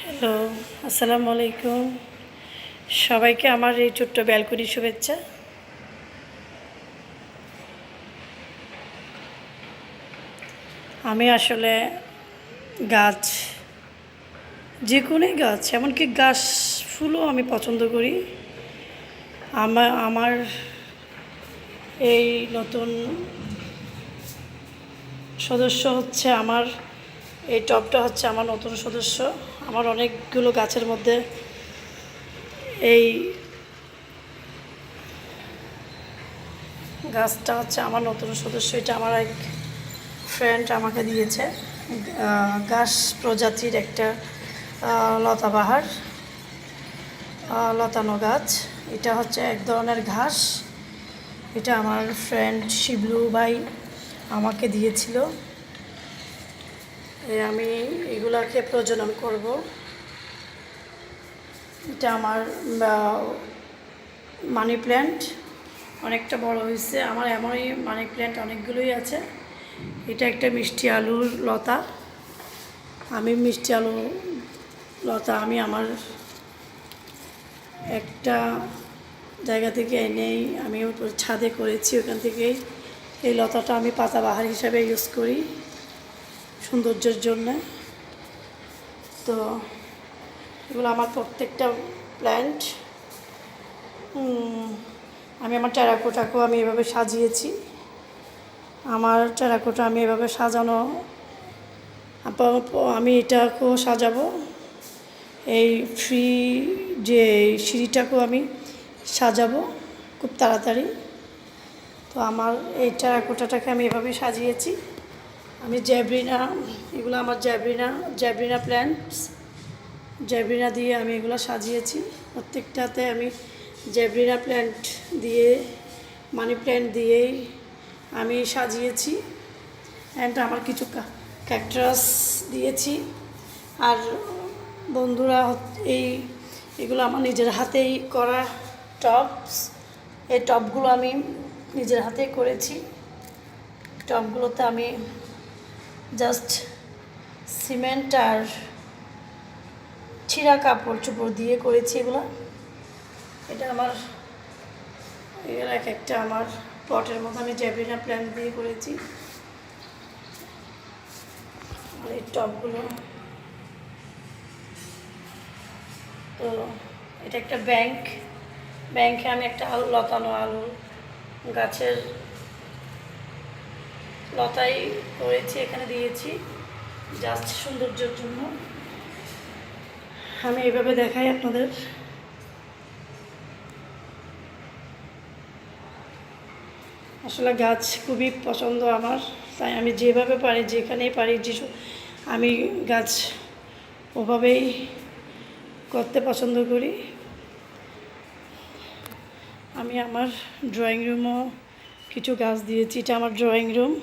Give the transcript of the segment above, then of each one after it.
Hello, আসসালামু আলাইকুম। সবাইকে আমার এই ছোট্ট ব্যালকনি শুভেচ্ছা। আমি আসলে গাছ, যে কোনো গাছ, এমনকি গাছ ফুলও আমি পছন্দ করি। আমার এই নতুন সদস্য হচ্ছে এই টবটা হচ্ছে আমার নতুন সদস্য। আমার অনেকগুলো গাছের মধ্যে এই গাছটা হচ্ছে আমার নতুন সদস্য। এটা আমার এক ফ্রেন্ড আমাকে দিয়েছে। ঘাস প্রজাতির একটা লতাবাহার, লতানো গাছ। এটা হচ্ছে এক ধরনের ঘাস। এটা আমার ফ্রেন্ড শিবলু ভাই আমাকে দিয়েছিল। আমি এগুলাকে প্রজনন করব। এটা আমার মানি প্ল্যান্ট, অনেকটা বড় হয়েছে। আমার এমনই মানি প্ল্যান্ট অনেকগুলোই আছে। এটা একটা মিষ্টি আলুর লতা। মিষ্টি আলু লতা আমি আমার একটা জায়গা থেকে এনেই আমি ছাদে করেছি। ওখান থেকেই এই লতাটা আমি পাতাবাহার হিসাবে ইউজ করি সৌন্দর্যের জন্য। তো এগুলো আমার প্রত্যেকটা প্ল্যান্ট। আমি আমার টেরাকোটাকেও আমি এভাবে সাজিয়েছি। আমার টেরাকোটা আমি এভাবে সাজানো, আমি এটাকেও সাজাবো। এই ফ্রি যে সিঁড়িটাকেও আমি সাজাবো খুব তাড়াতাড়ি। তো আমার এই টেরাকোটাটাকে আমি এভাবে সাজিয়েছি। আমি এগুলো আমার জ্যাব্রিনা প্ল্যান্টস, জ্যাব্রিনা দিয়ে আমি এগুলো সাজিয়েছি। প্রত্যেকটাতে আমি জ্যাব্রিনা প্ল্যান্ট দিয়ে, মানি প্ল্যান্ট দিয়েই আমি সাজিয়েছি। অ্যান্ড আমার কিছু ক্যাকটাস দিয়েছি। আর বন্ধুরা, এগুলো আমার নিজের হাতেই করা টবস। এই টবগুলো আমি নিজের হাতেই করেছি। টবগুলোতে আমি জাস্ট সিমেন্ট আর ছিঁড়া কাপড় চোপড় দিয়ে করেছি এগুলো। এটা এক একটা আমার পটের মতো আমি জ্যাব্রিনা প্ল্যান্ট দিয়ে করেছি। আর এই টবগুলো, তো এটা একটা ব্যাংকে আমি একটা লতানো আলু গাছের লতাই করেছি, এখানে দিয়েছি জাস্ট সৌন্দর্যের জন্য। আমি এইভাবে দেখাই আপনাদের। আসলে গাছ খুবই পছন্দ আমার, তাই আমি যেভাবে পারি, যেখানেই পারি, আমি গাছ ওভাবেই করতে পছন্দ করি। আমি আমার ড্রয়িং রুমও কিছু গাছ দিয়েছি। এটা আমার ড্রয়িং রুম।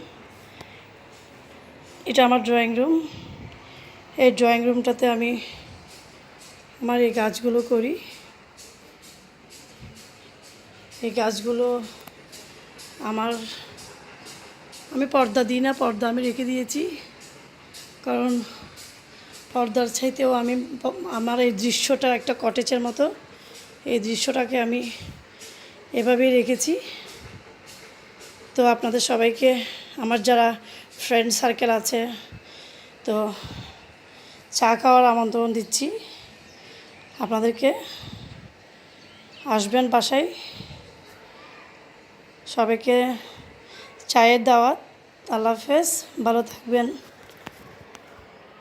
এই ড্রয়িং রুমটাতে আমি আমার এই গাছগুলো করি। এই গাছগুলো আমি পর্দা দিই না, পর্দা আমি রেখে দিয়েছি। কারণ পর্দার চাইতেও আমার এই দৃশ্যটা একটা কটেজের মতো, এই দৃশ্যটাকে আমি এভাবেই রেখেছি। তো আপনাদের সবাইকে, আমার যারা ফ্রেন্ড সার্কেল আছে, তো চা খাওয়ার আমন্ত্রণ দিচ্ছি। আপনাদেরকে আসবেন বাসায়, সবাইকে চায়ের দাওয়াত। আল্লাহ হাফেজ, ভালো থাকবেন।